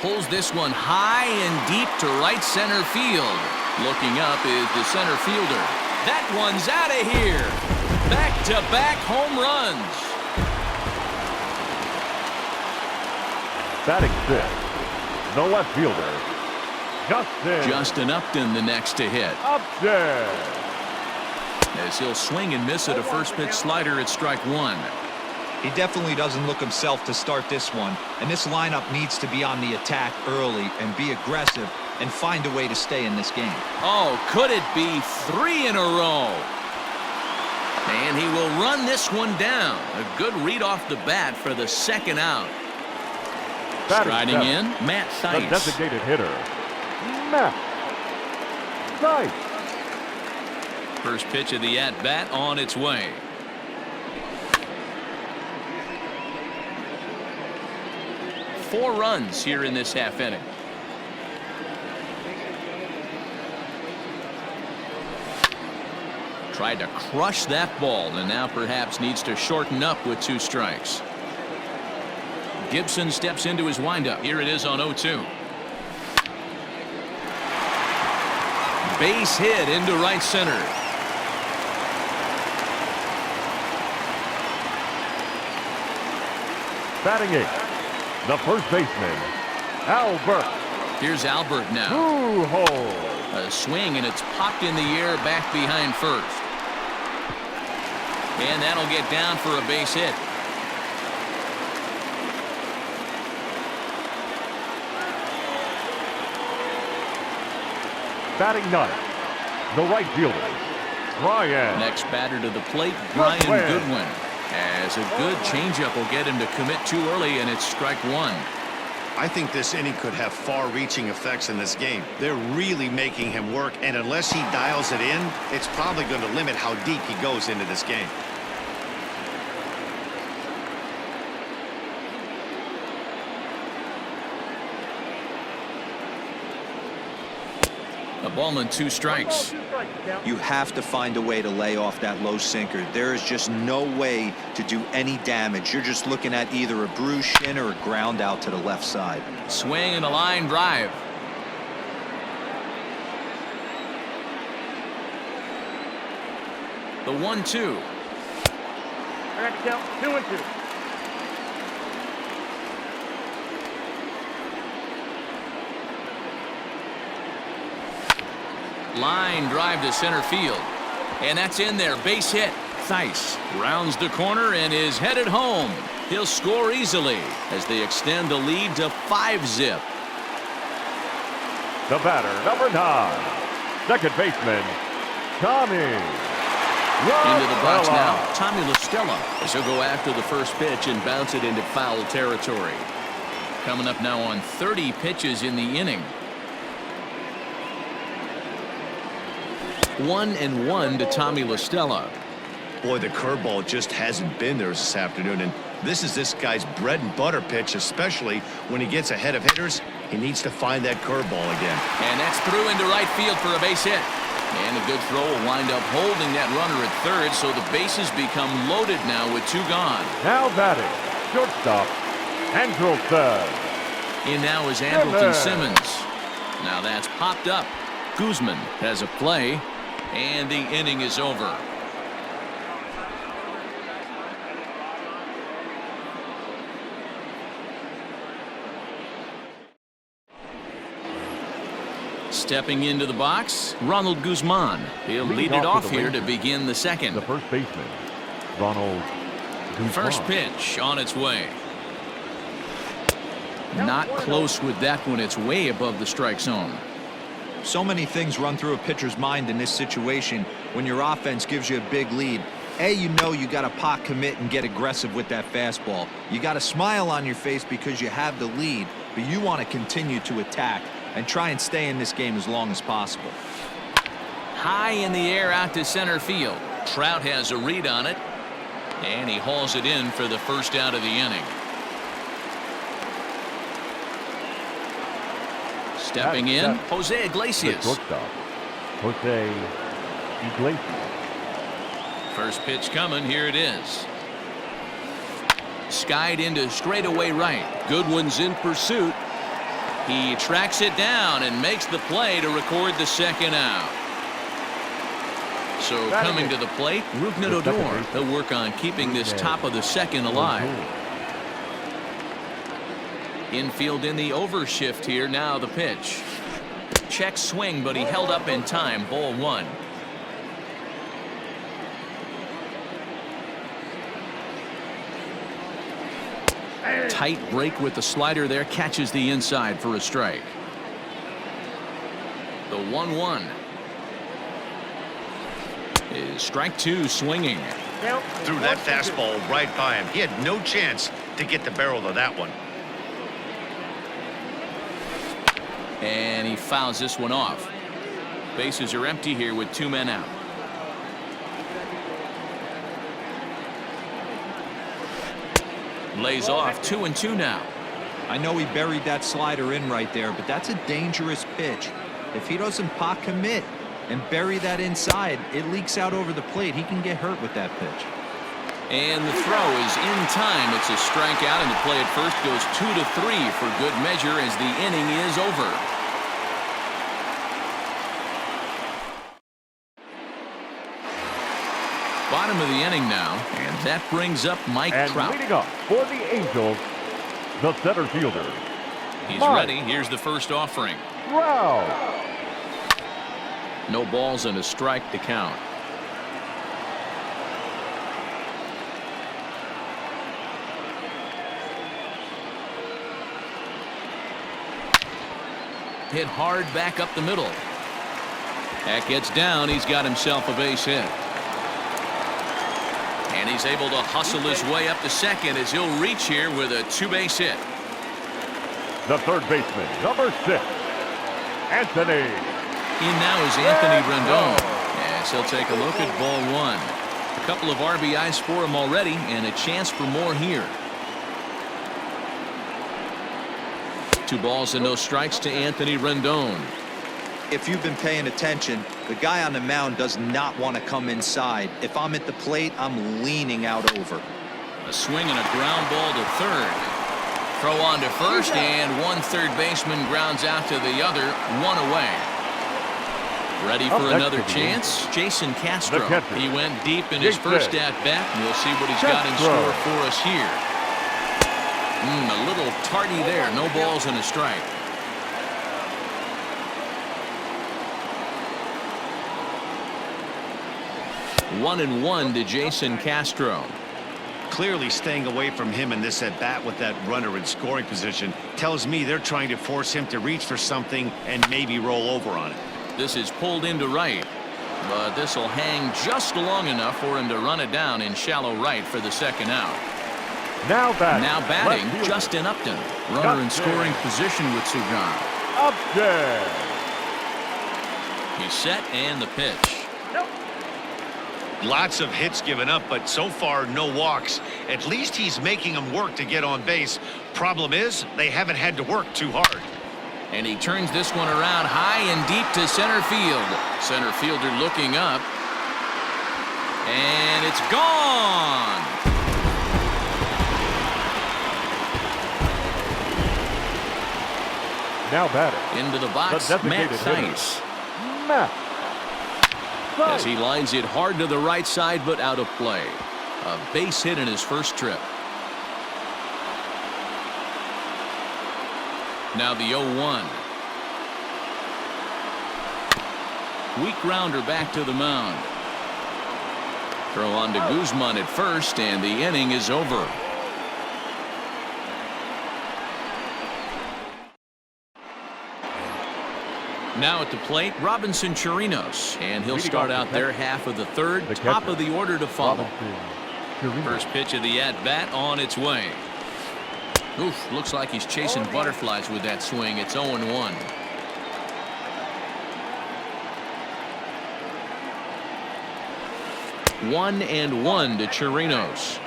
Pulls this one high and deep to right center field. Looking up is the center fielder. That one's out of here. Back-to-back home runs. Batting fifth, the left fielder, Justin Upton, the next to hit. Upton. As he'll swing and miss at a first pitch slider at strike one. He definitely doesn't look himself to start this one, and this lineup needs to be on the attack early and be aggressive and find a way to stay in this game. Oh, could it be 3 in a row? And he will run this one down. A good read off the bat for the second out. Striding in, Matt Thaiss. The designated hitter, Matt Thaiss. First pitch of the at-bat on its way. Four runs here in this half inning. Tried to crush that ball and now perhaps needs to shorten up with 2 strikes. Gibson steps into his windup. Here it is on 0-2. Base hit into right center. Batting eighth, the first baseman, Albert. Here's Albert now. Pujols. A swing and it's popped in the air back behind first. And that'll get down for a base hit. Batting ninth, the right fielder, Brian. Next batter to the plate, Brian Goodwin. As a good changeup will get him to commit too early, and it's strike one. I think this inning could have far-reaching effects in this game. They're really making him work, and unless he dials it in, it's probably going to limit how deep he goes into this game. A ball and 2 strikes. You have to find a way to lay off that low sinker. There is just no way to do any damage. You're just looking at either a bruised shin or a ground out to the left side. Swing and a line drive. The 1-2. I got to count 2-2. Line drive to center field. And that's in there. Base hit. Thaiss rounds the corner and is headed home. He'll score easily as they extend the lead to 5-zip. The batter, number 9, second baseman, Tommy Into the box now, Tommy LaStella, as he'll go after the first pitch and bounce it into foul territory. Coming up now on 30 pitches in the inning. 1-1 to Tommy LaStella. Boy, the curveball just hasn't been there this afternoon, and this is this guy's bread and butter pitch, especially when he gets ahead of hitters. He needs to find that curveball again. And that's through into right field for a base hit. And a good throw will wind up holding that runner at third, so the bases become loaded now with 2 gone. Now batting, shortstop, Andrelton. In now is Andrelton Simmons. Now that's popped up. Guzman has a play. And the inning is over. Stepping into the box, Ronald Guzman. He'll lead it off here to begin the second. The first baseman, Ronald Guzman. First pitch on its way. Not close with that one. It's way above the strike zone. So many things run through a pitcher's mind in this situation when your offense gives you a big lead. You know you got to pot commit and get aggressive with that fastball. You got a smile on your face because you have the lead, but you want to continue to attack and try and stay in this game as long as possible. High in the air out to center field. Trout has a read on it, and he hauls it in for the first out of the inning. Stepping in, Jose Iglesias. Jose Iglesias. First pitch coming. Here it is. Skied into straightaway right. Goodwin's in pursuit. He tracks it down and makes the play to record the second out. So coming to the plate, Rougned Odor. He'll work on keeping this top of the second alive. Infield in the overshift here. Now the pitch. Check swing, but he held up in time. Ball one. Tight break with the slider there. Catches the inside for a strike. The 1-1. Is strike two swinging. Threw that fastball right by him. He had no chance to get the barrel of that one. And he fouls this one off. Bases are empty here with 2 men out. Lays off 2-2 now. I know he buried that slider in right there, but that's a dangerous pitch. If he doesn't pot commit and bury that inside, it leaks out over the plate. He can get hurt with that pitch. And the throw is in time. It's a strikeout, and the play at first goes 2-3 for good measure as the inning is over. Bottom of the inning now, and that brings up Mike Trout. And leading up for the Angels, the center fielder. He's Mike ready. Here's the first offering. Trout. No balls and a strike to count. Hit hard back up the middle. That gets down. He's got himself a base hit. And he's able to hustle his way up to second as he'll reach here with a 2-base hit. The third baseman, number 6, Anthony. In now is Anthony Rendon. As he'll take a look at ball one. A couple of RBIs for him already and a chance for more here. 2 balls and no strikes to Anthony Rendon. If you've been paying attention, the guy on the mound does not want to come inside. If I'm at the plate, I'm leaning out over. A swing and a ground ball to third. Throw on to first, and one third baseman grounds out to the other, 1 away. Ready for another chance? Jason Castro. He went deep in his first at-bat, and we'll see what he's got in store for us here. A little tardy there. No balls and a strike. 1-1 to Jason Castro. Clearly staying away from him in this at-bat with that runner in scoring position tells me they're trying to force him to reach for something and maybe roll over on it. This is pulled into right, but this will hang just long enough for him to run it down in shallow right for the second out. Now batting, Justin Upton. Runner in scoring position with Sugan. Upton. He's set and the pitch. Lots of hits given up, but so far no walks. At least he's making them work to get on base. Problem is, they haven't had to work too hard. And he turns this one around high and deep to center field. Center fielder looking up. And it's gone. Now batting. Into the box, Matt Thaiss. As he lines it hard to the right side, but out of play. A base hit in his first trip. Now the 0-1. Weak grounder back to the mound. Throw on to Guzman at first, and the inning is over. Now at the plate, Robinson Chirinos, and he'll start out their half of the third, top of the order to follow. First pitch of the at-bat on its way. Oof, looks like he's chasing butterflies with that swing. It's 0-1. One and one to Chirinos.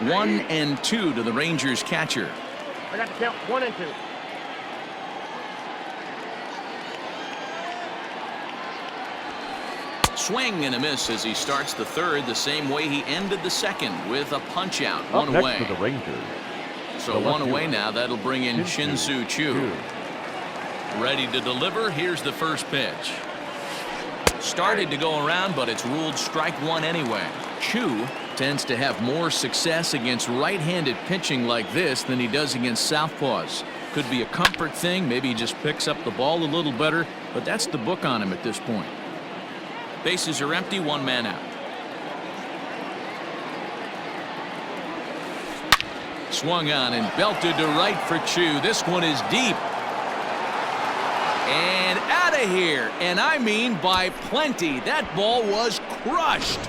One and two to the Rangers catcher. I got to count 1 and 2. Swing and a miss as he starts the third the same way he ended the second with a punch out. Up One next away. for the Rangers. So one away now. That'll bring in Shin-Soo Choo. Ready to deliver. Here's the first pitch. Started to go around, but it's ruled strike one anyway. Choo tends to have more success against right-handed pitching like this than he does against southpaws. Could be a comfort thing. Maybe he just picks up the ball a little better, but that's the book on him at this point. Bases are empty, one man out. Swung on and belted to right for Choo. This one is deep. And out of here. And I mean by plenty. That ball was crushed.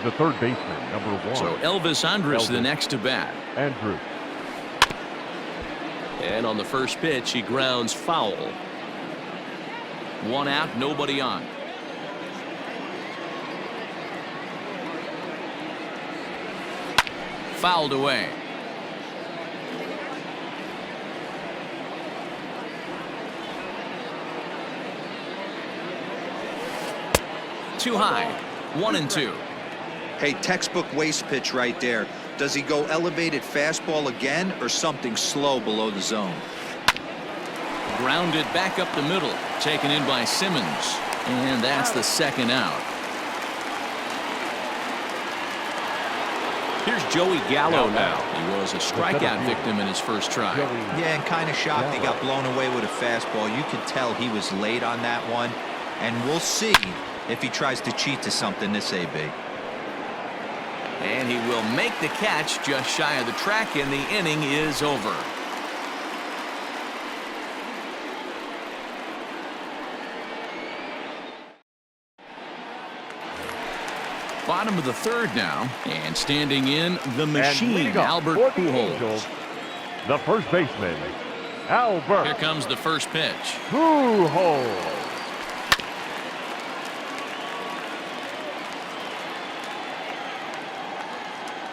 The third baseman, number 1. So Elvis Andrus the next to bat. Andrew. And on the first pitch, he grounds foul. One out, nobody on. Fouled away. Too high. 1-2. Hey, textbook waste pitch right there. Does he go elevated fastball again or something slow below the zone? Grounded back up the middle. Taken in by Simmons. And that's the second out. Here's Joey Gallo now. He was a strikeout victim in his first try. Yeah, and kind of shocked he got blown away with a fastball. You could tell he was late on that one. And we'll see if he tries to cheat to something this AB. And he will make the catch just shy of the track, and the inning is over. Bottom of the third now, and standing in the machine, Albert Pujols. The first baseman, Albert. Here comes the first pitch. Pujols.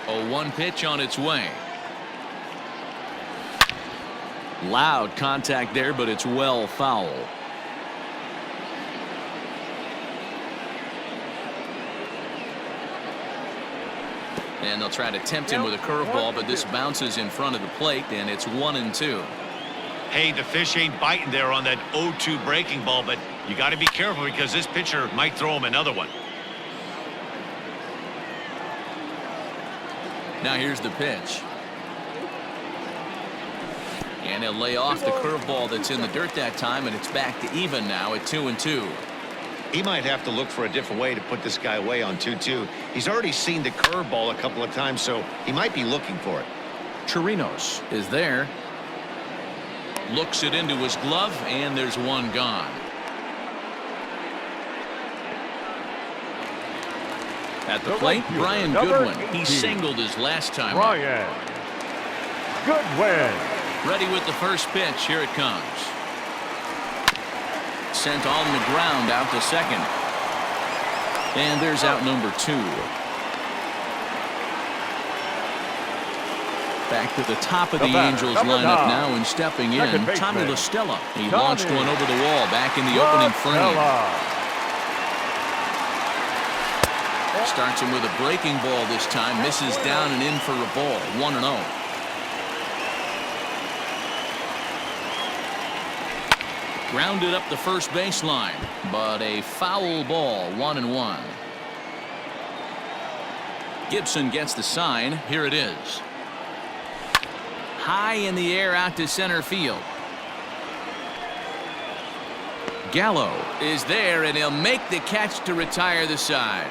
A 1 pitch on its way. Loud contact there, but it's well foul. And they'll try to tempt him with a curveball, but this bounces in front of the plate, and it's 1-2. Hey, the fish ain't biting there on that 0-2 breaking ball, but you got to be careful because this pitcher might throw him another one. Now here's the pitch. And he'll lay off the curveball that's in the dirt that time, and it's back to even now at 2-2. He might have to look for a different way to put this guy away on 2-2. He's already seen the curveball a couple of times, so he might be looking for it. Chirinos is there. Looks it into his glove, and there's one gone. At the plate, Brian Goodwin. He singled his last time. Brian Goodwin. Ready with the first pitch. Here it comes. Sent on the ground out to second. And there's out number 2. Back to the top of the Angels lineup now, and stepping in, Tommy La Stella. He launched one over the wall back in the opening frame. Starts him with a breaking ball this time. Misses down and in for a ball. 1-0. Grounded up the first baseline, but a foul ball. 1-1. Gibson gets the sign. Here it is. High in the air out to center field. Gallo is there, and he'll make the catch to retire the side.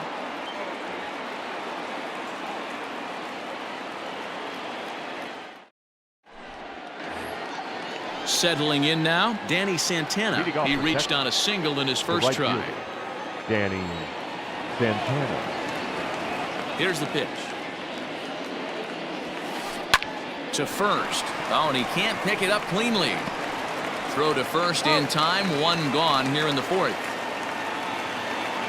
Settling in now, Danny Santana. He reached on a single in his first try. Danny Santana. Here's the pitch. To first. Oh, and he can't pick it up cleanly. Throw to first in time. One gone here in the fourth.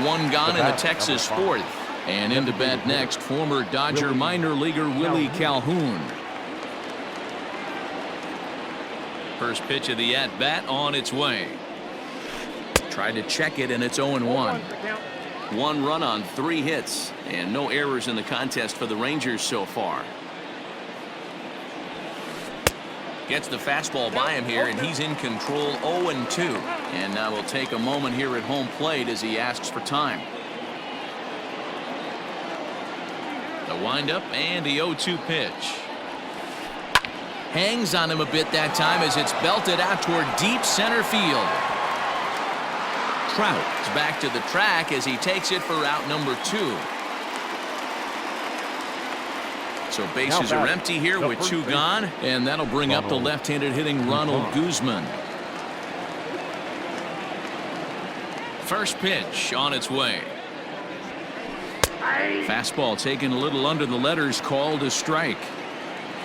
One gone in the Texas fourth. And into bat next, former Dodger minor leaguer Willie Calhoun. First pitch of the at-bat on its way. Tried to check it, and it's 0-1. 1 run on 3 hits, and no errors in the contest for the Rangers so far. Gets the fastball by him here, and he's in control. 0-2. And now we'll take a moment here at home plate as he asks for time. The windup and the 0-2 pitch. Hangs on him a bit that time as it's belted out toward deep center field. Trout is back to the track as he takes it for out number 2. So bases are empty here with 2 gone, and that'll bring up the left-handed hitting Ronald Guzman. First pitch on its way. Fastball taken a little under the letters, called a strike.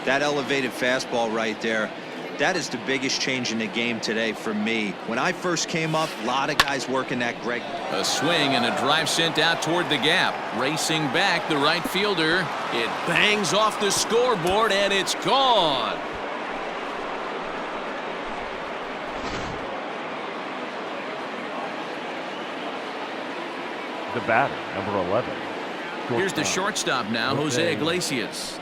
That elevated fastball right there, that is the biggest change in the game today for me. When I first came up, a lot of guys working that Greg. A swing and a drive sent out toward the gap. Racing back, the right fielder. It bangs off the scoreboard, and it's gone. The batter, number 11. Here's the shortstop now, Jose Iglesias.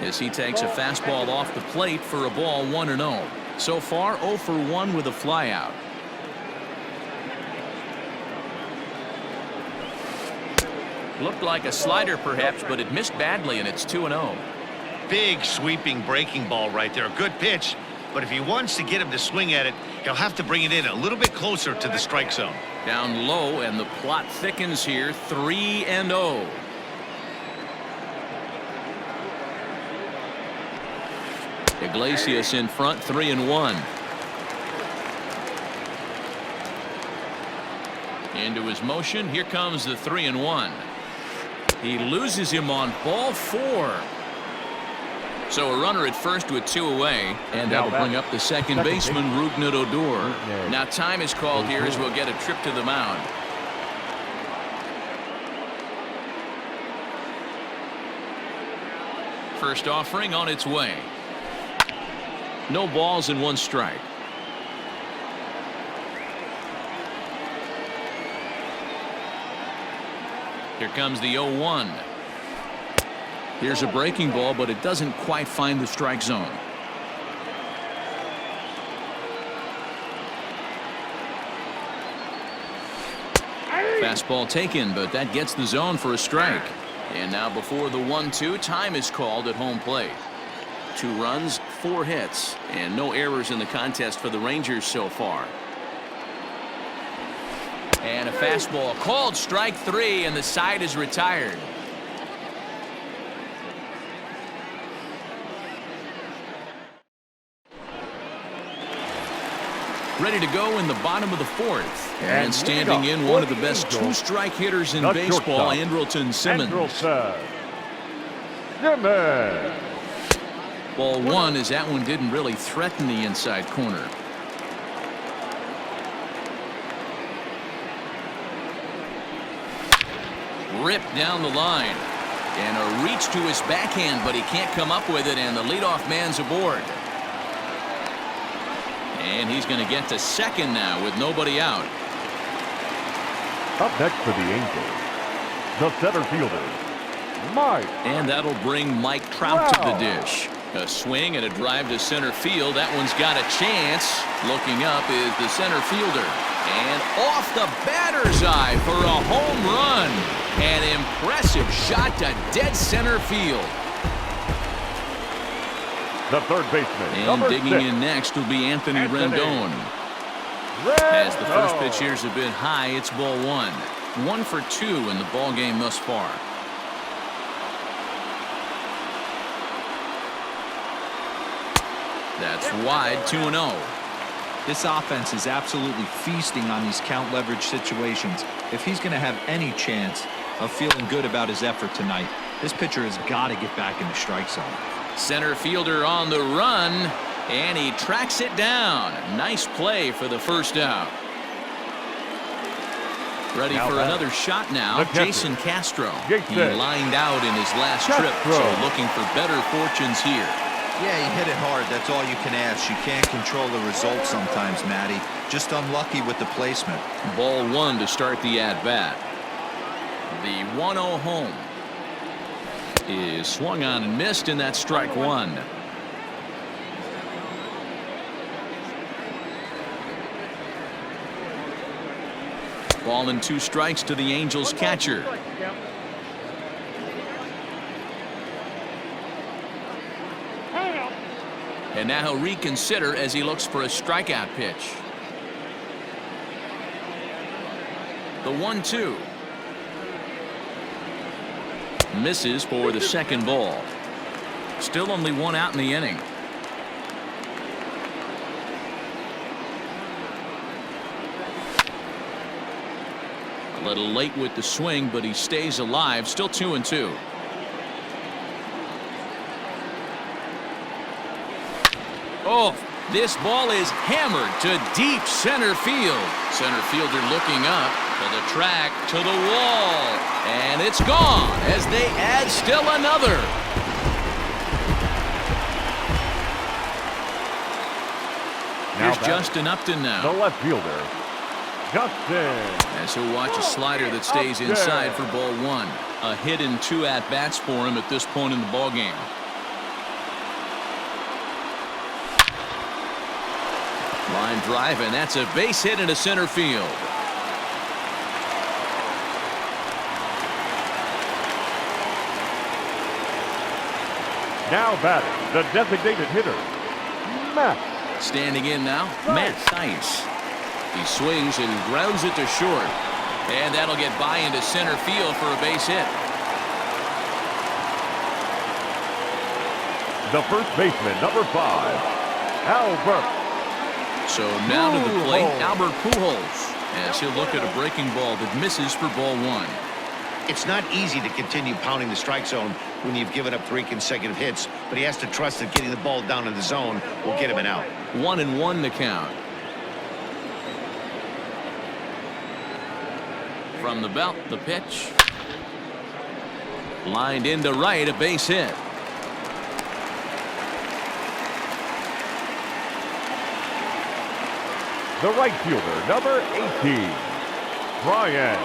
As he takes a fastball off the plate for a ball, 1-0. So far, 0 for 1 with a flyout. Looked like a slider perhaps, but it missed badly, and it's 2-0. Big sweeping breaking ball right there. A good pitch, but if he wants to get him to swing at it, he'll have to bring it in a little bit closer to the strike zone. Down low, and the plot thickens here. 3-0. Iglesias in front, 3-1. Into his motion. Here comes the 3-1. He loses him on ball 4. So a runner at first with 2 away, and that'll bring up the second baseman, Rougned Odor. Now time is called here as we'll get a trip to the mound. First offering on its way. No balls and 1 strike. Here comes the 0-1. Here's a breaking ball, but it doesn't quite find the strike zone. Fastball taken, but that gets the zone for a strike. And now before the 1-2, time is called at home plate. 2 runs, 4 hits, and no errors in the contest for the Rangers so far. And a fastball called strike 3, and the side is retired. Ready to go in the bottom of the 4th. And standing in, one of the best 2-strike hitters in baseball, Andrelton Simmons. Ball 1 as that one didn't really threaten the inside corner. Ripped down the line. And a reach to his backhand, but he can't come up with it, and the leadoff man's aboard. And he's going to get to second now with nobody out. Up next for the Angels, the center fielder, Mike. And that'll bring Mike Trout to the dish. A swing and a drive to center field. That one's got a chance. Looking up is the center fielder. And off the batter's eye for a home run. An impressive shot to dead center field. The third baseman, and digging 6. In next will be Anthony Rendon. As the first pitch here's a bit high, it's ball 1. 1 for 2 in the ball game thus far. That's wide, 2-0. This offense is absolutely feasting on these count leverage situations. If he's going to have any chance of feeling good about his effort tonight, this pitcher has got to get back in the strike zone. Center fielder on the run, and he tracks it down. Nice play for the first out. Ready for another shot now, Jason Castro. He lined out in his last trip, so looking for better fortunes here. Yeah, he hit it hard. That's all you can ask. You can't control the result sometimes, Matty. Just unlucky with the placement. Ball one to start the at-bat. The 1-0 home is swung on and missed, and that's strike one. Ball and 2 strikes to the Angels catcher. And now he'll reconsider as he looks for a strikeout pitch. The 1-2. Misses for the second ball. Still only 1 out in the inning. A little late with the swing, but he stays alive. Still 2-2. Oh, this ball is hammered to deep center field. Center fielder looking up to the track, to the wall, and it's gone as they add still another. Here's Justin Upton now. The left fielder, Justin. As he'll watch a slider that stays inside for ball one. A hit and 2 at-bats for him at this point in the ballgame. Line drive, and that's a base hit into center field. Now batting, the designated hitter, Matt. Standing in now, Matt Thaiss. He swings and grounds it to short. And that'll get by into center field for a base hit. The first baseman, number 5, Albert. So now to the plate, Albert Pujols, as he'll look at a breaking ball that misses for ball one. It's not easy to continue pounding the strike zone when you've given up 3 consecutive hits, but he has to trust that getting the ball down in the zone will get him an out. 1-1 the count. From the belt, the pitch. Lined into right, a base hit. The right fielder, number 18, Brian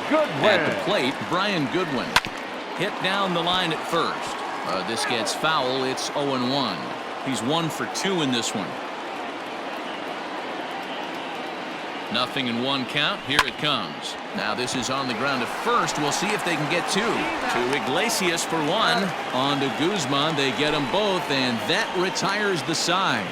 Goodwin. At the plate, Brian Goodwin. Hit down the line at first. This gets foul. It's 0-1. He's 1 for 2 in this one. 0-1 count. Here it comes. Now this is on the ground at first. We'll see if they can get 2. To Iglesias for 1. On to Guzman. They get them both, and that retires the side.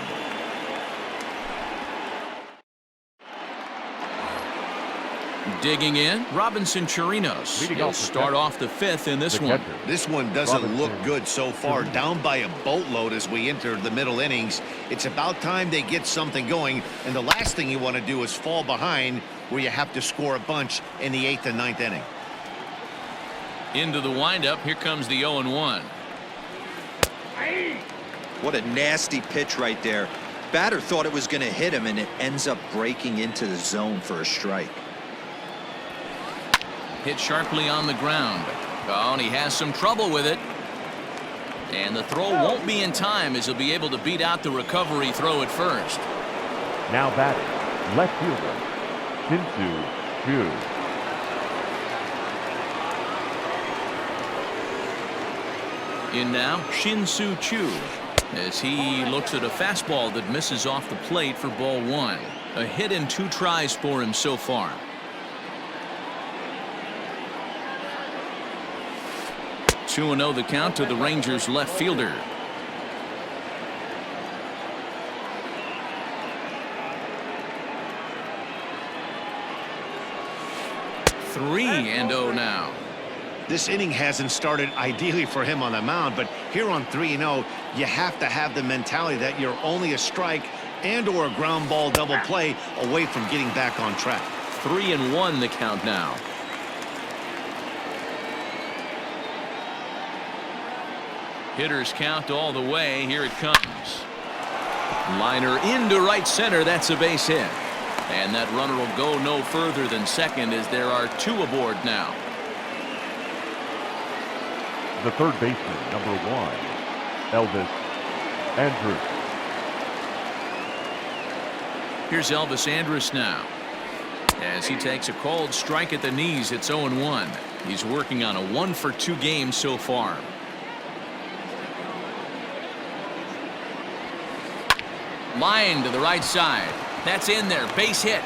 Digging in, Robinson Chirinos. He'll start off the 5th in this one. This one doesn't look good so far. Down by a boatload as we enter the middle innings. It's about time they get something going, and the last thing you want to do is fall behind where you have to score a bunch in the 8th and 9th inning. Into the windup. Here comes the 0-1. What a nasty pitch right there. Batter thought it was going to hit him, and it ends up breaking into the zone for a strike. Hit sharply on the ground. Oh, and he has some trouble with it. And the throw won't be in time as he'll be able to beat out the recovery throw at first. Now batting, left fielder, Shin-Soo Choo. In now, Shin-Soo Choo, as he looks at a fastball that misses off the plate for ball one. A hit and 2 tries for him so far. 2-0 the count to the Rangers left fielder. Three and 0 now. This inning hasn't started ideally for him on the mound, but here on 3-0, you have to have the mentality that you're only a strike and or a ground ball double play away from getting back on track. 3-1 the count now. Hitters count all the way. Here it comes. Liner into right center. That's a base hit. And that runner will go no further than second as there are 2 aboard now. The third baseman, number 1, Elvis Andrews. Here's Elvis Andrus now. As he takes a cold strike at the knees, it's 0-1. He's working on a 1-for-2 game so far. Line to the right side. That's in there. Base hit.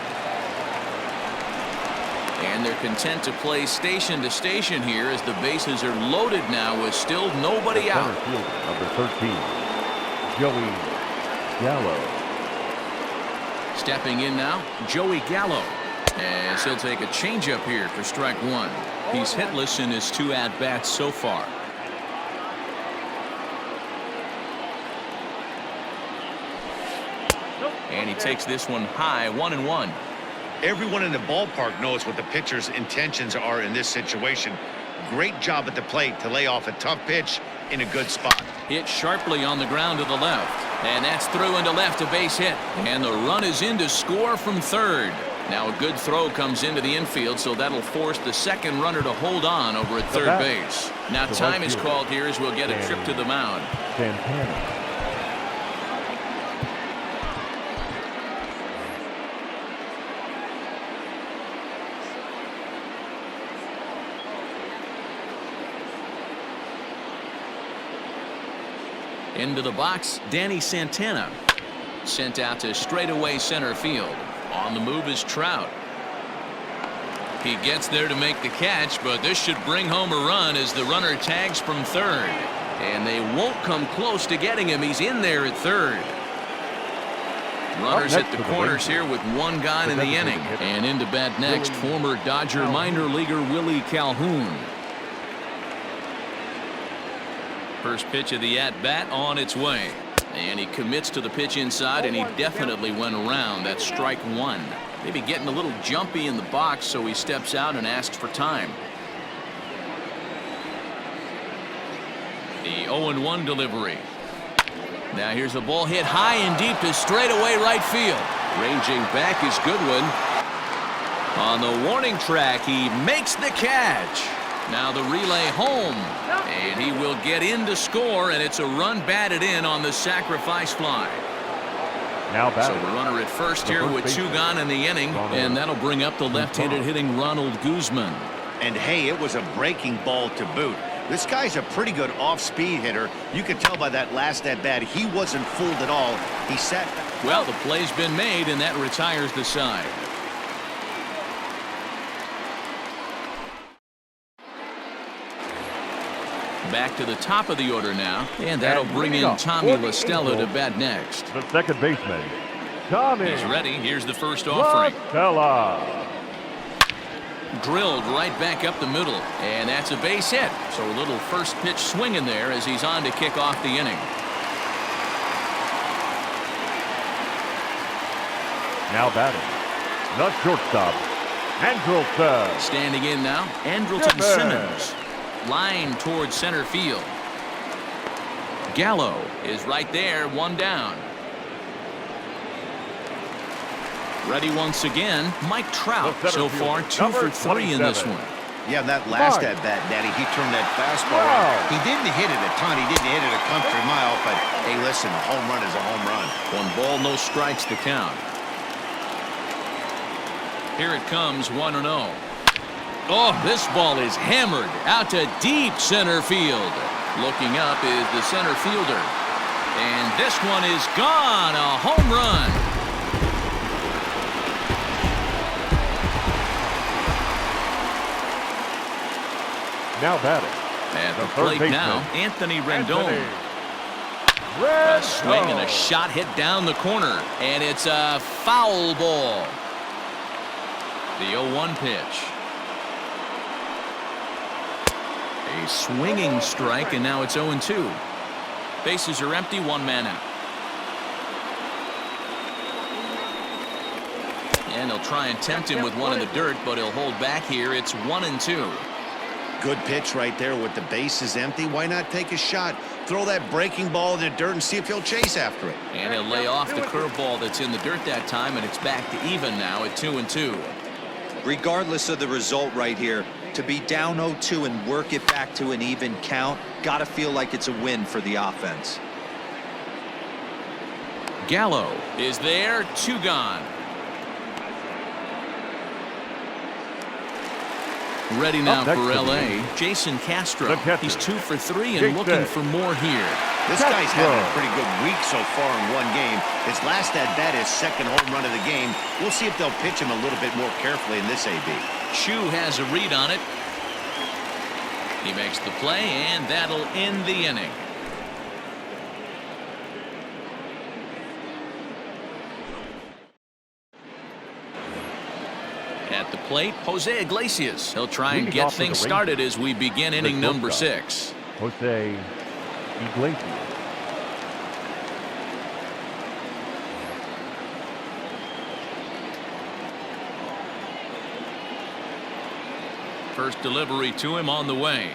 And they're content to play station to station here as the bases are loaded now with still nobody out. Center fielder, number 13, Joey Gallo. Stepping in now, Joey Gallo. As he'll take a changeup here for strike one. He's hitless in his 2 at-bats so far. And he takes this one high, 1-1. Everyone in the ballpark knows what the pitcher's intentions are in this situation. Great job at the plate to lay off a tough pitch in a good spot. Hit sharply on the ground to the left. And that's through into left, a base hit. And the run is in to score from third. Now a good throw comes into the infield, so that'll force the second runner to hold on over at third base. Now time is called here as we'll get a trip to the mound. Santana. Into the box, Danny Santana. Sent out to straightaway center field. On the move is Trout. He gets there to make the catch, but this should bring home a run as the runner tags from third. And they won't come close to getting him. He's in there at third. Runners hit the corners here with one gone in the inning. And into bat next, former Dodger minor leaguer Willie Calhoun. First pitch of the at-bat on its way. And he commits to the pitch inside, and he definitely went around. That's strike one. Maybe getting a little jumpy in the box, so he steps out and asks for time. The 0-1 delivery. Now here's a ball hit high and deep to straightaway right field. Ranging back is Goodwin. On the warning track, he makes the catch. Now the relay home, and he will get in to score, and it's a run batted in on the sacrifice fly. Now so the runner at first here with 2 gone in the inning, and that'll bring up the left-handed hitting Ronald Guzman. And hey, it was a breaking ball to boot. This guy's a pretty good off-speed hitter. You can tell by that last at-bat he wasn't fooled at all. He sat back. Well, the play's been made, and that retires the side. Back to the top of the order now, and that'll bring in Tommy La Stella to bat next. The second baseman, Tommy. He's ready. Here's the first offering. La Stella. Drilled right back up the middle, and that's a base hit. So a little first pitch swing in there as he's on to kick off the inning. Now batting, the shortstop, Andrelton. Standing in now, Andrelton Simmons. Line towards center field. Gallo is right there, 1 down. Ready once again, Mike Trout. So far 2 for 3 in this one. Yeah, that last at-bat, Daddy, he turned that fastball around. He didn't hit it a ton. He didn't hit it a country mile, but hey, listen, a home run is a home run. 1 ball, no strikes to count. Here it comes, 1-0. Oh, this ball is hammered out to deep center field. Looking up is the center fielder. And this one is gone. A home run. Now batting. At the plate now, Anthony Rendon. A swing and a shot hit down the corner. And it's a foul ball. The 0-1 pitch. A swinging strike, and now it's 0-2. Bases are empty, 1 man out. And they'll try and tempt him with one in the dirt, but he'll hold back here. It's 1-2. Good pitch right there with the bases empty. Why not take a shot? Throw that breaking ball in the dirt and see if he'll chase after it. And he'll lay off the curveball that's in the dirt that time, and it's back to even now at 2-2. Regardless of the result right here, To be down 0-2 and work it back to an even count, gotta feel like it's a win for the offense. Gallo is there, 2 gone. Ready now for LA, Jason Castro. He's 2 for 3 and looking for more here. This guy's having a pretty good week so far in one game. His last at-bat is second home run of the game. We'll see if they'll pitch him a little bit more carefully in this AB. Chu has a read on it. He makes the play, and that'll end the inning. At the plate, Jose Iglesias. He'll try and get things started as we begin inning number 6. Jose Iglesias. First delivery to him on the way.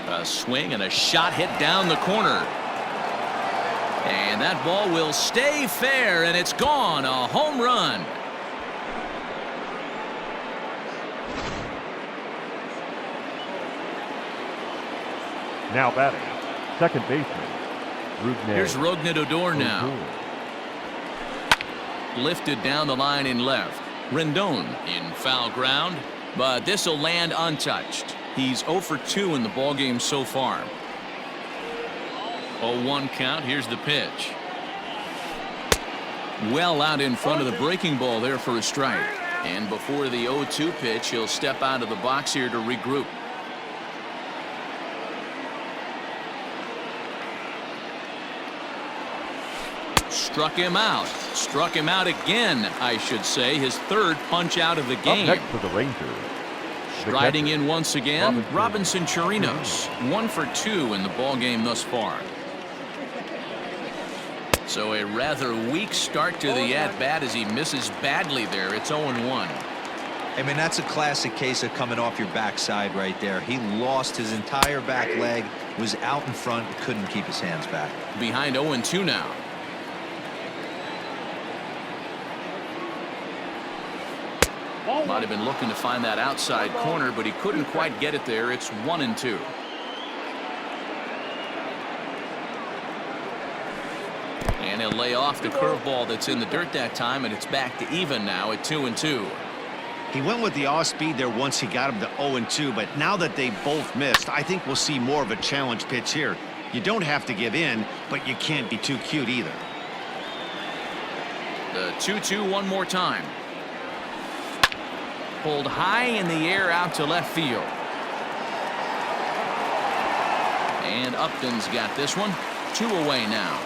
A swing and a shot hit down the corner. And that ball will stay fair, and it's gone. A home run. Now batting, second baseman, Rougned. Here's Rougned Odor now. Lifted down the line in left. Rendon in foul ground, but this will land untouched. He's 0 for 2 in the ballgame so far. 0-1 count. Here's the pitch. Well out in front of the breaking ball there for a strike. And before the 0-2 pitch, he'll step out of the box here to regroup. Struck him out. Struck him out again, I should say. His 3rd punch out of the game. Up next for the Rangers. Striding in once again, Robinson Chirinos. 1 for 2 in the ballgame thus far. So a rather weak start to the at-bat as he misses badly there. It's 0-1. I mean, that's a classic case of coming off your backside right there. He lost his entire back leg, was out in front, couldn't keep his hands back. Behind 0-2 now. Might have been looking to find that outside corner, but he couldn't quite get it there. It's 1-2. And he'll lay off the curveball that's in the dirt that time, and it's back to even now at 2-2. He went with the off-speed there once he got him to 0-2, but now that they both missed, I think we'll see more of a challenge pitch here. You don't have to give in, but you can't be too cute either. The 2-2 one more time. Pulled high in the air out to left field. And Upton's got this one. 2 away now.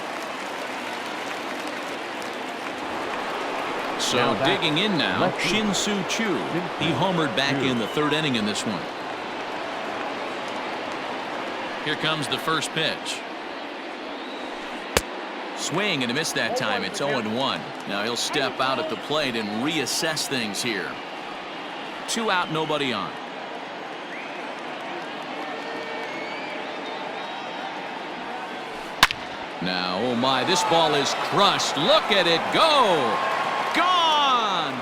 So digging in now, Shin-Soo Choo. He homered back in the 3rd inning in this one. Here comes the first pitch. Swing and a miss that time. It's 0-1. Now he'll step out at the plate and reassess things here. 2 out, nobody on. Now, oh my, this ball is crushed. Look at it go. Gone.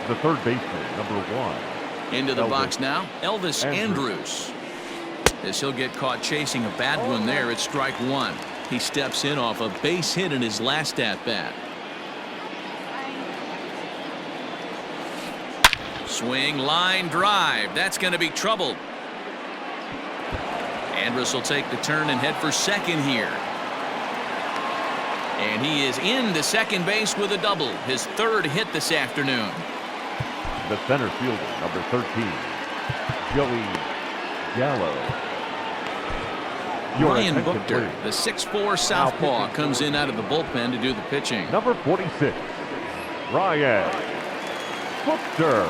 The third baseman, number 1. Into the box now, Elvis Andrus. As he'll get caught chasing a bad one there at strike 1. He steps in off a base hit in his last at-bat. Swing, line drive. That's going to be trouble. Andrus will take the turn and head for second here. And he is into second base with a double. His 3rd hit this afternoon. The center fielder, number 13, Joey Gallo. Ryan Buchter, the 6'4" southpaw, comes in out of the bullpen to do the pitching. Number 46, Ryan Buchter.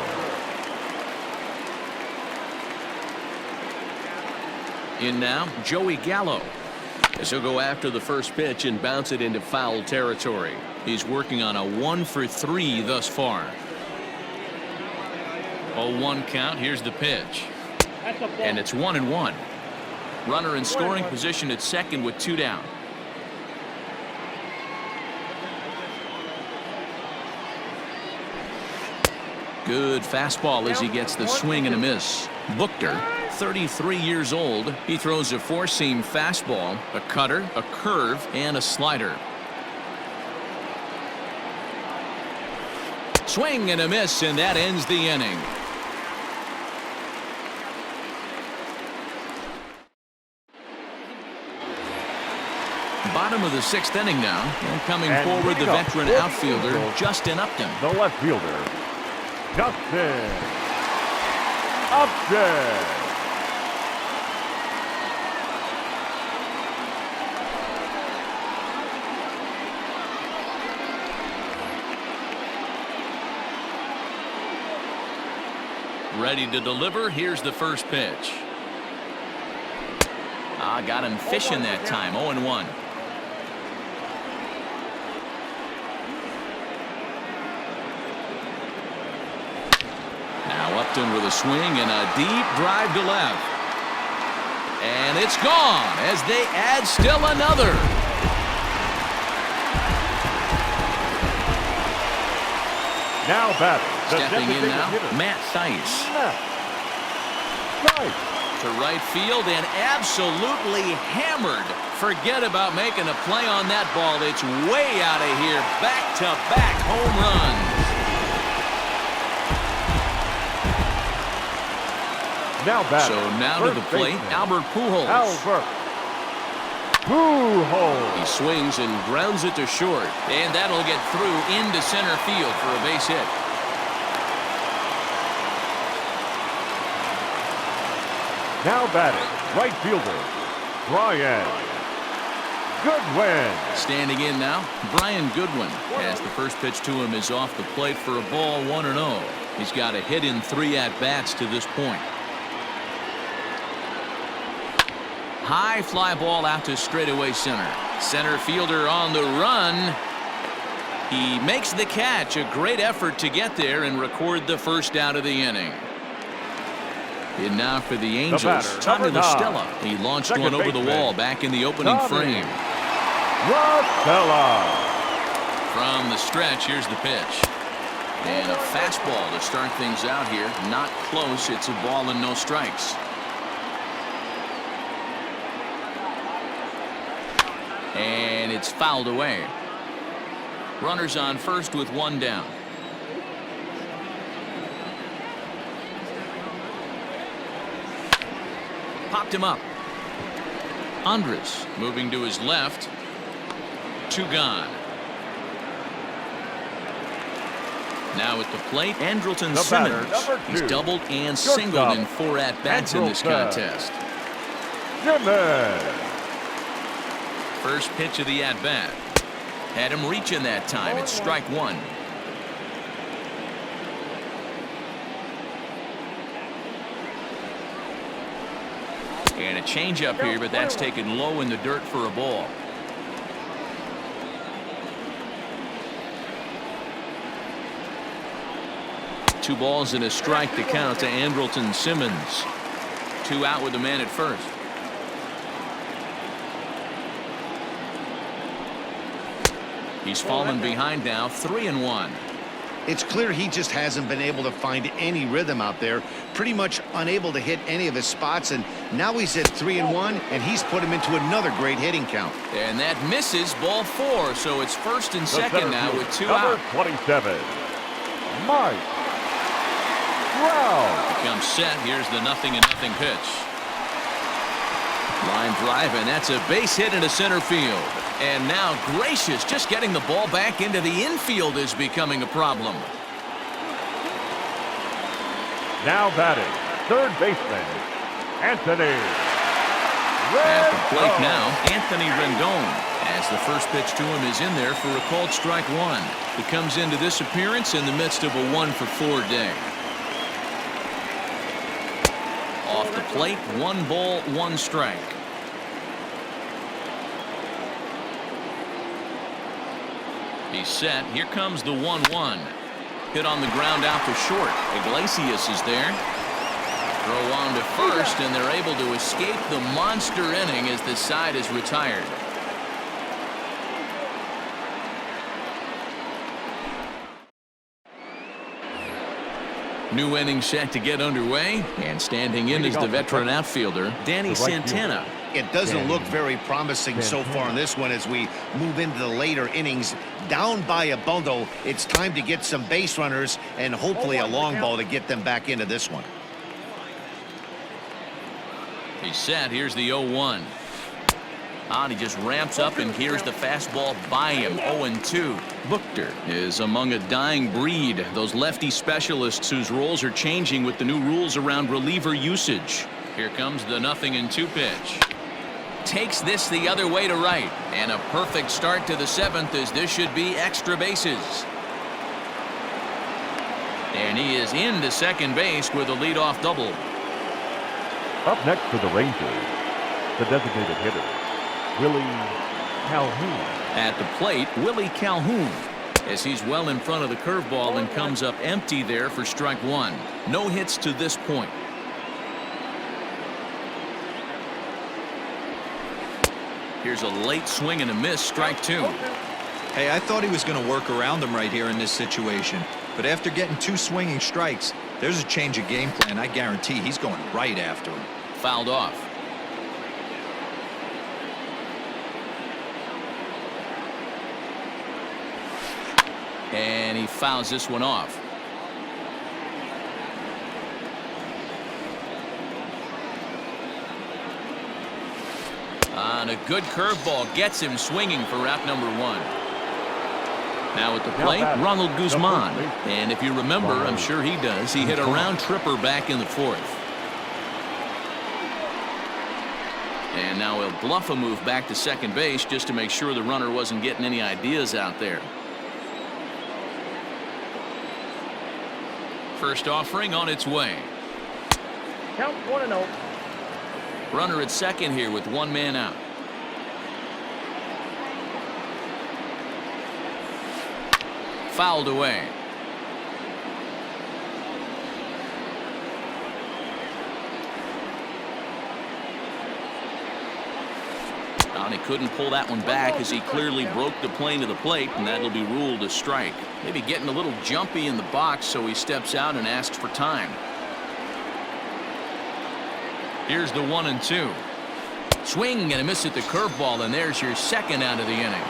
In now, Joey Gallo. As he'll go after the first pitch and bounce it into foul territory. He's working on a 1 for 3 thus far. 0-1 count. Here's the pitch. And it's 1-1. Runner in scoring position at second with 2 down. Good fastball as he gets the swing and a miss. Buchter, 33 years old. He throws a 4-seam fastball, a cutter, a curve, and a slider. Swing and a miss, and that ends the inning. Bottom of the 6th inning now, and coming forward the veteran outfielder Justin Upton. The left fielder, Justin Upton. Ready to deliver. Here's the first pitch. Got him fishing that time. 0-1. Now Upton with a swing and a deep drive to left. And it's gone as they add still another. Now batting. Stepping in now, Matt Theis. To right field and absolutely hammered. Forget about making a play on that ball. It's way out of here. Back-to-back home runs. Now batting. So now to the plate, Albert Pujols. Pujols. He swings and grounds it to short. And that'll get through into center field for a base hit. Now batting, right fielder, Brian Goodwin. Standing in now, Brian Goodwin, as the first pitch to him is off the plate for a ball, 1-0. He's got a hit in 3 at-bats to this point. High fly ball out to straightaway center. Center fielder on the run. He makes the catch. A great effort to get there and record the first out of the inning. And now for the Angels, Tommy La Stella. He launched one over the wall back in the opening frame. La Stella. From the stretch, here's the pitch. And a fastball to start things out here. Not close. It's a ball and no strikes. And it's fouled away. Runners on first with 1 down. Popped him up. Andres moving to his left. 2 gone. Now at the plate, Andrelton Simmons. He's doubled and singled in 4 at-bats in this contest. First pitch of the at-bat. Had him reaching that time. It's strike 1. And a changeup here, but that's taken low in the dirt for a ball. Two balls and a strike to count to Andrelton Simmons. 2 out with the man at first. He's fallen behind now, 3-1. It's clear he just hasn't been able to find any rhythm out there. Pretty much unable to hit any of his spots, and now he's at 3-1, and he's put him into another great hitting count. And that misses, ball 4, so it's first and second now with 2 out. Number 27, Mike Trout. Becomes set. Here's the 0-0 pitch. Line drive, and that's a base hit into center field. And now Gracious just getting the ball back into the infield is becoming a problem. Now batting, third baseman, Anthony At the plate now, Anthony Rendon, as the first pitch to him is in there for a called strike 1. He comes into this appearance in the midst of a 1-for-4 day. Off the plate, 1 ball, 1 strike. He's set. Here comes the 1-1. Hit on the ground out to short. Iglesias is there. Throw on to first, and they're able to escape the monster inning as the side is retired. New inning set to get underway, and standing in is the veteran outfielder, Danny Santana. It doesn't look very promising so far in this one as we move into the later innings. Down by a bundle, it's time to get some base runners and hopefully a long ball to get them back into this one. He's set. Here's the 0-1. And he just ramps up, and here's the fastball by him. 0-2. Buchter is among a dying breed. Those lefty specialists whose roles are changing with the new rules around reliever usage. Here comes the 0-2 pitch. Takes this the other way to right. And a perfect start to the 7th, as this should be extra bases. And he is into second base with a leadoff double. Up next for the Rangers, the designated hitter, Willie Calhoun. At the plate, Willie Calhoun, as he's well in front of the curveball and comes up empty there for strike one. No hits to this point. Here's a late swing and a miss, strike two. Hey, I thought he was going to work around him right here in this situation. But after getting 2 swinging strikes, there's a change of game plan. I guarantee he's going right after him. Fouled off. And he fouls this one off. And a good curveball gets him swinging for out number 1. Now at the plate, Ronald Guzman. And if you remember, I'm sure he does, he hit a round tripper back in the 4th. And now he'll bluff a move back to second base just to make sure the runner wasn't getting any ideas out there. First offering on its way. Count 1-0. Runner at second here with 1 man out. Fouled away. And he couldn't pull that one back as he clearly broke the plane of the plate, and that'll be ruled a strike. Maybe getting a little jumpy in the box, so he steps out and asks for time. Here's the 1-2. Swing and a miss at the curveball, and there's your second out of the inning.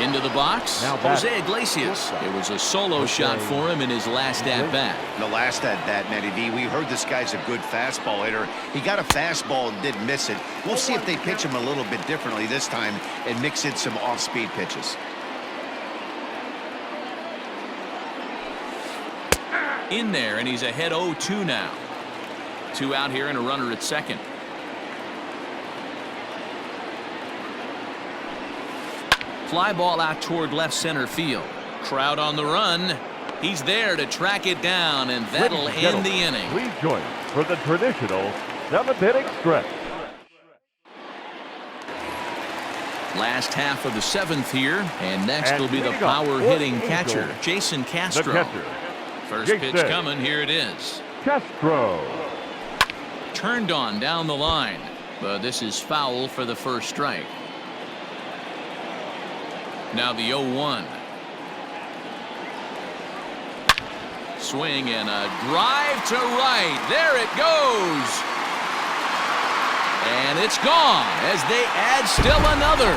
Into the box, Jose Iglesias. It was a solo shot for him in his last at-bat. The last at-bat, Matty V, we heard this guy's a good fastball hitter. He got a fastball and didn't miss it. We'll see if they pitch him a little bit differently this time and mix in some off-speed pitches. In there, and he's ahead 0-2 now. 2 out here and a runner at second. Fly ball out toward left center field. Crowd on the run. He's there to track it down, and that'll end the inning. Please join us for the traditional 7th inning stretch. Last half of the 7th here, and next will be the power-hitting catcher, Jason Castro. The catcher, First pitch coming. Here it is. Castro. Turned on down the line, but this is foul for the first strike. Now the 0-1. Swing and a drive to right. There it goes. And it's gone as they add still another.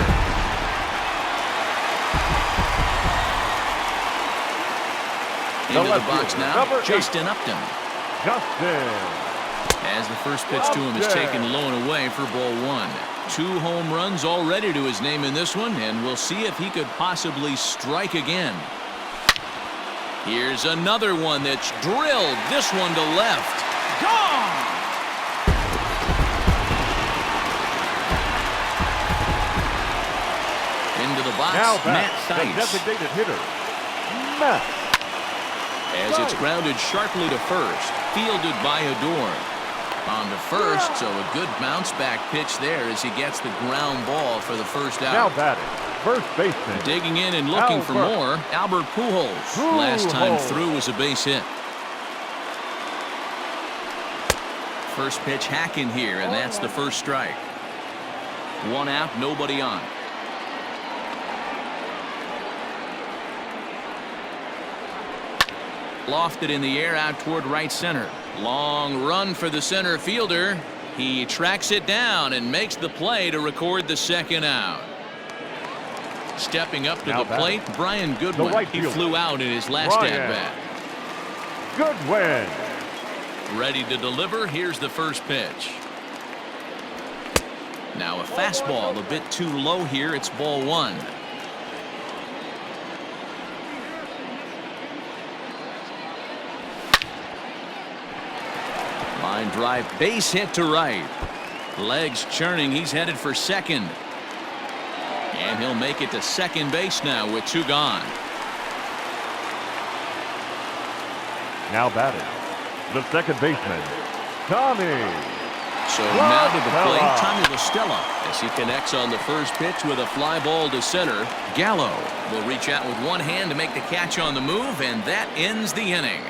Into the box now, Justin Upton. As the first pitch to him is taken low and away for ball 1. 2 home runs already to his name in this one, and we'll see if he could possibly strike again. Here's another one that's drilled. This one to left. Gone! Into the box, Now Matt the Theis. designated hitter, Matt. As it's grounded sharply to first, fielded by Odor. On to first, so a good bounce back pitch there as he gets the ground ball for the first out. Now batting, first baseman. Digging in and looking for more, Albert Pujols. Last time through was a base hit. First pitch hacking here, and that's the first strike. 1 out, nobody on. Lofted in the air out toward right center. Long run for the center fielder. He tracks it down and makes the play to record the second out. Stepping up to the plate, Brian Goodwin. He flew out in his last at-bat. Goodwin. Ready to deliver. Here's the first pitch. Now a fastball a bit too low here. It's ball 1. Line drive, base hit to right. Legs churning. He's headed for second. And he'll make it to second base now with 2 gone. Now batting, the second baseman, Tommy. So now to the plate, Tommy La Stella, as he connects on the first pitch with a fly ball to center. Gallo will reach out with one hand to make the catch on the move, and that ends the inning.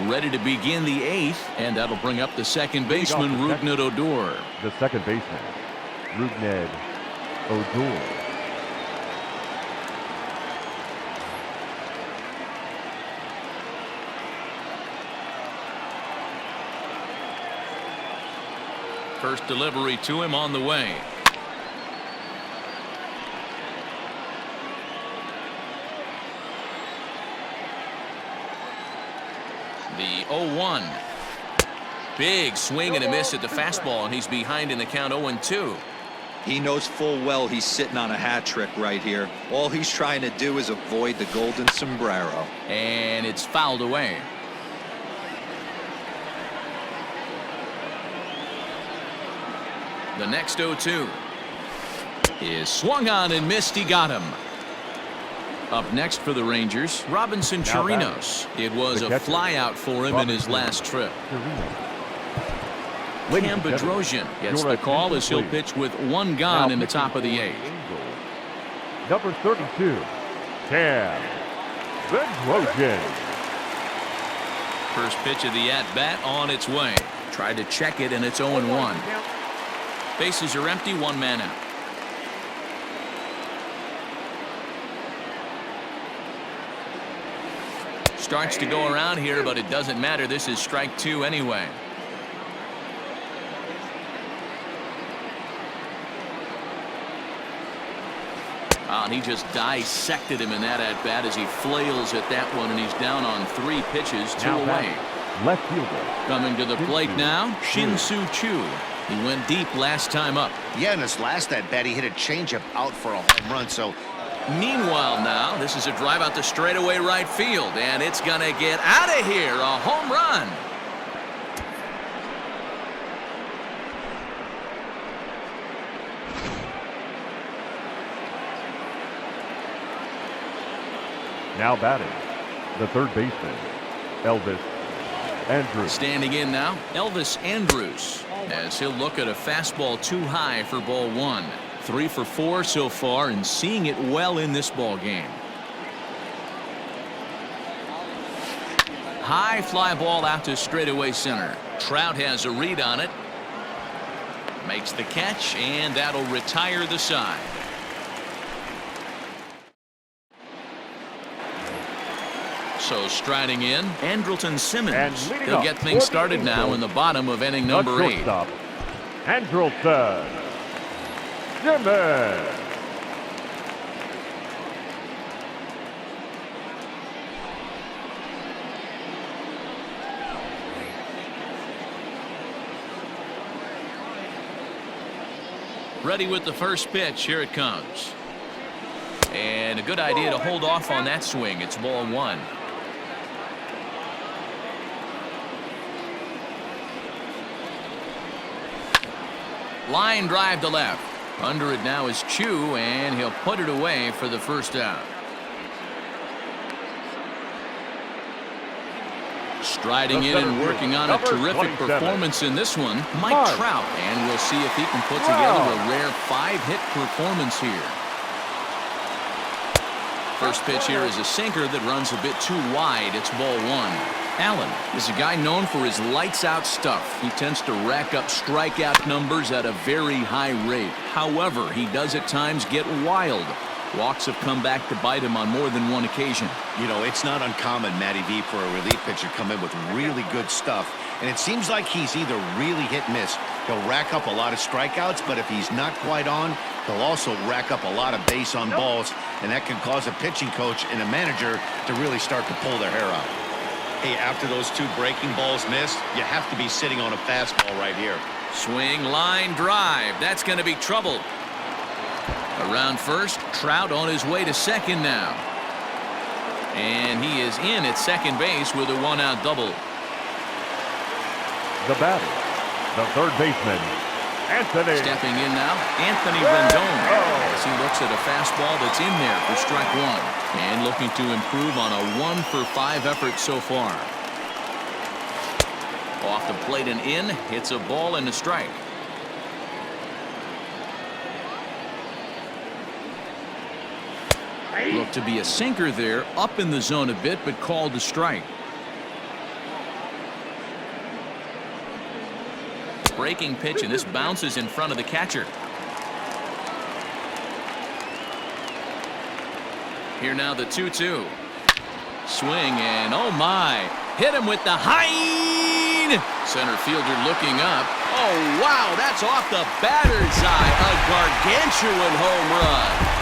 Ready to begin the 8th, and that'll bring up the second baseman, Rougned Odor. The second baseman, Rougned Odor. First delivery to him on the way. The 0-1. Big swing and a miss at the fastball, and he's behind in the count 0-2. He knows full well he's sitting on a hat trick right here. All he's trying to do is avoid the golden sombrero. And it's fouled away. The next 0-2 is swung on and missed. He got him. Up next for the Rangers, Robinson Chirinos. It was a flyout for him in his last trip. Cam Bedrosian gets the call as he'll pitch with 1 gone in the top of the 8th. Number 32, Cam Bedrosian. First pitch of the at-bat on its way. Tried to check it, and it's 0-1. Bases are empty, 1 man out. Starts to go around here, but it doesn't matter. This is strike 2 anyway. And he just dissected him in that at-bat as he flails at that one, and he's down on 3 pitches, 2 away. Left fielder. Coming to the plate now, Shin-Soo Choo. He went deep last time up. Yeah, in his last at-bat, he hit a changeup out for a home run, so... Meanwhile now, this is a drive out to straightaway right field, and it's going to get out of here. A home run. Now batting, the third baseman, Elvis Andrus. Standing in now, Elvis Andrus, as he'll look at a fastball too high for ball 1. 3 for 4 so far, and seeing it well in this ball game. High fly ball out to straightaway center. Trout has a read on it. Makes the catch, and that'll retire the side. So striding in, Andrelton Simmons. They'll get things started now in the bottom of inning number 8. Andrelton Simmons. Ready with the first pitch. Here it comes. And a good idea to hold off on that swing. It's ball 1. Line drive to left. Under it now is Choo, and he'll put it away for the first out. Striding in and working on a terrific performance in this one, Mike Trout. And we'll see if he can put together a rare 5-hit performance here. First pitch here is a sinker that runs a bit too wide. It's ball one. Allen is a guy known for his lights-out stuff. He tends to rack up strikeout numbers at a very high rate. However, he does at times get wild. Walks have come back to bite him on more than one occasion. You know, it's not uncommon, Matty V, for a relief pitcher to come in with really good stuff. And it seems like he's either really hit and miss. He'll rack up a lot of strikeouts, but if he's not quite on, he'll also rack up a lot of base on balls, and that can cause a pitching coach and a manager to really start to pull their hair out. Hey, after those two breaking balls missed, you have to be sitting on a fastball right here. Swing, line, drive. That's going to be trouble. Around first, Trout on his way to second now. And he is in at second base with a one-out double. The batter, the third baseman, Anthony. Stepping in now, Anthony Rendon, as he looks at a fastball that's in there for strike one. And looking to improve on a 1-for-5 effort so far. Off the plate and in, hits a ball and a strike. Looked to be a sinker there, up in the zone a bit, but called a strike. Breaking pitch, and this bounces in front of the catcher. Here now the 2-2. Swing, and oh my, hit him with the high. Center fielder looking up. Oh wow, that's off the batter's eye. A gargantuan home run.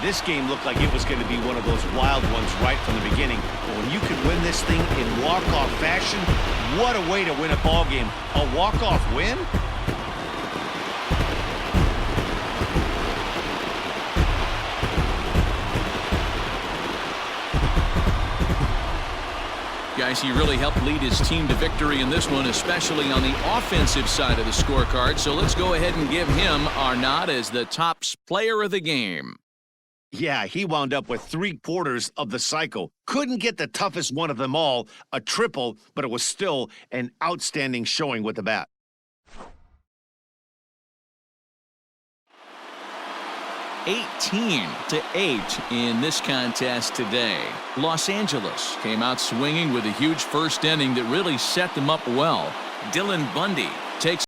This game looked like it was going to be one of those wild ones right from the beginning. But when you could win this thing in walk-off fashion, what a way to win a ball game. A walk-off win? Guys, he really helped lead his team to victory in this one, especially on the offensive side of the scorecard. So let's go ahead and give him our nod as the top player of the game. Yeah, he wound up with 3/4 of the cycle. Couldn't get the toughest one of them all, a triple, but it was still an outstanding showing with the bat. (18-8) in this contest today. Los Angeles came out swinging with a huge first inning that really set them up well. Dylan Bundy takes